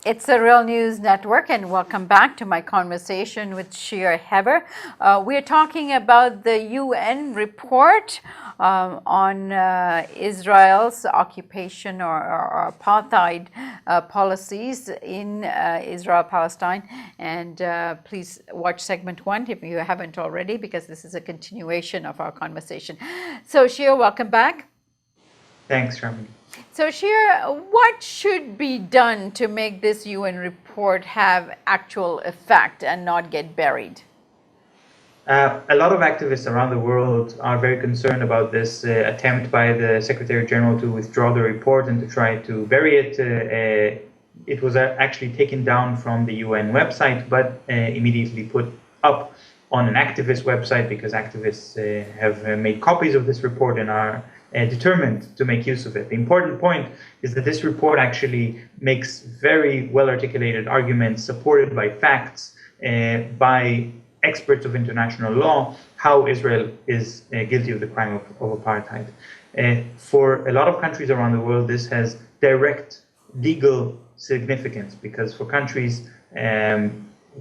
It's the Real News Network, and welcome back to my conversation with Shir Hever. We're talking about the UN report on Israel's occupation or apartheid policies in Israel-Palestine. And please watch segment 1 if you haven't already, because this is a continuation of our conversation. So Shir, welcome back. Thanks, Sharmini. So Shir, what should be done to make this UN report have actual effect and not get buried? A lot of activists around the world are very concerned about this attempt by the Secretary General to withdraw the report and to try to bury it. It was actually taken down from the UN website, but immediately put up on an activist website because activists have made copies of this report and are determined to make use of it. The important point is that this report actually makes very well-articulated arguments supported by facts, by experts of international law, how Israel is guilty of the crime of apartheid. For a lot of countries around the world, this has direct legal significance because for countries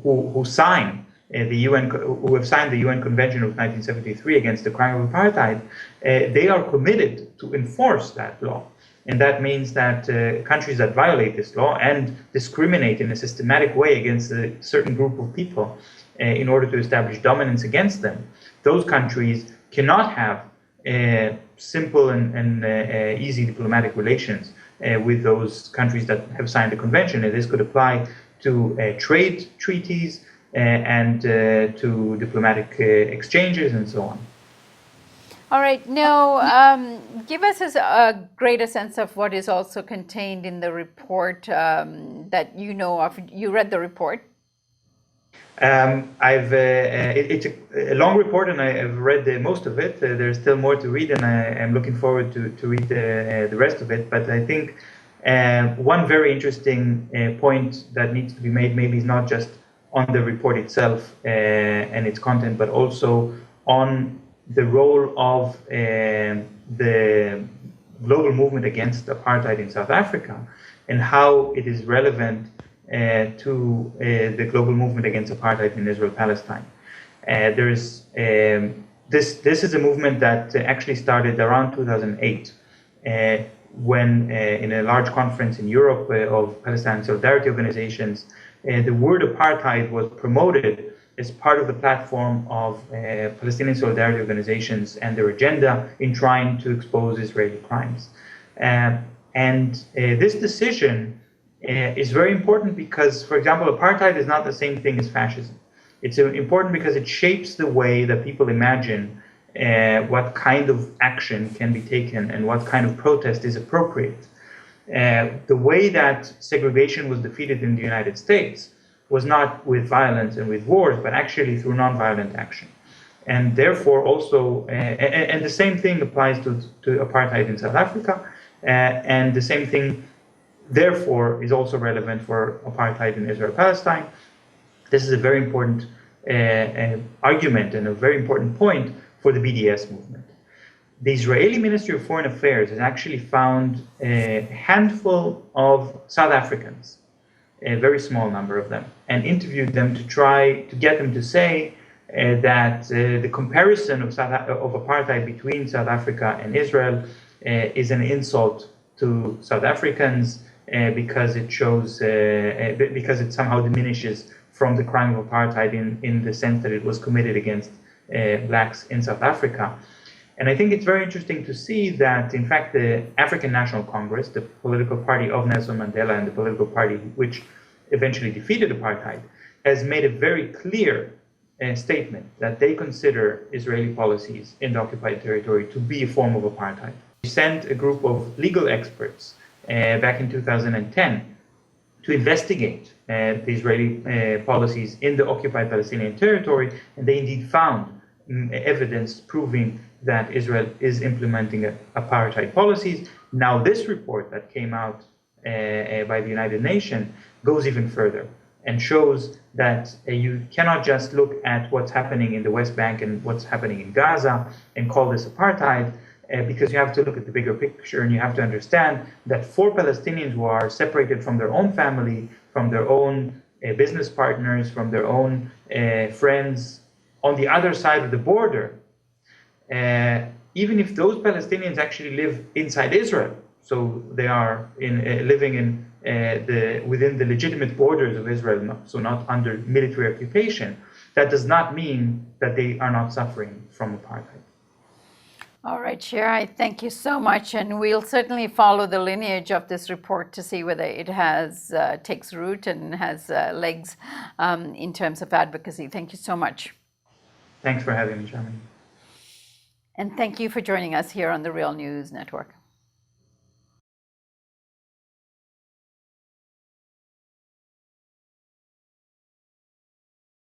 who sign the UN, who have signed the UN Convention of 1973 against the crime of apartheid, they are committed to enforce that law. And that means that countries that violate this law and discriminate in a systematic way against a certain group of people in order to establish dominance against them, those countries cannot have simple and easy diplomatic relations with those countries that have signed the convention. And this could apply to trade treaties, and to diplomatic exchanges and so on. All right. Now, give us a greater sense of what is also contained in the report that you know of. You read the report. It's a long report, and I've read most of it. There's still more to read, and I am looking forward to read the rest of it. But I think one very interesting point that needs to be made maybe is not just on the report itself and its content, but also on the role of the global movement against apartheid in South Africa and how it is relevant to the global movement against apartheid in Israel-Palestine. This is a movement that actually started around 2008 when in a large conference in Europe of Palestine solidarity organizations, the word apartheid was promoted as part of the platform of Palestinian solidarity organizations and their agenda in trying to expose Israeli crimes. This decision is very important because, for example, apartheid is not the same thing as fascism. It's important because it shapes the way that people imagine what kind of action can be taken and what kind of protest is appropriate. The way that segregation was defeated in the United States was not with violence and with wars, but actually through nonviolent action. And therefore also, and the same thing applies to apartheid in South Africa, and the same thing, therefore, is also relevant for apartheid in Israel-Palestine. This is a very important argument and a very important point for the BDS movement. The Israeli Ministry of Foreign Affairs has actually found a handful of South Africans, a very small number of them, and interviewed them to try to get them to say that the comparison of apartheid between South Africa and Israel is an insult to South Africans because it shows because it somehow diminishes from the crime of apartheid in the sense that it was committed against blacks in South Africa. And I think it's very interesting to see that, in fact, the African National Congress, the political party of Nelson Mandela and the political party which eventually defeated apartheid, has made a very clear statement that they consider Israeli policies in the occupied territory to be a form of apartheid. We sent a group of legal experts back in 2010 to investigate the Israeli policies in the occupied Palestinian territory, and they indeed found evidence proving that Israel is implementing apartheid policies. Now, this report that came out by the United Nations goes even further and shows that you cannot just look at what's happening in the West Bank and what's happening in Gaza and call this apartheid, because you have to look at the bigger picture and you have to understand that for Palestinians who are separated from their own family, from their own business partners, from their own friends on the other side of the border, even if those Palestinians actually live inside Israel, so they are living in within the legitimate borders of Israel, so not under military occupation, that does not mean that they are not suffering from apartheid. All right, Shir, I thank you so much, and we'll certainly follow the lineage of this report to see whether it has takes root and has legs in terms of advocacy. Thank you so much. Thanks for having me, Charmaine. And thank you for joining us here on the Real News Network.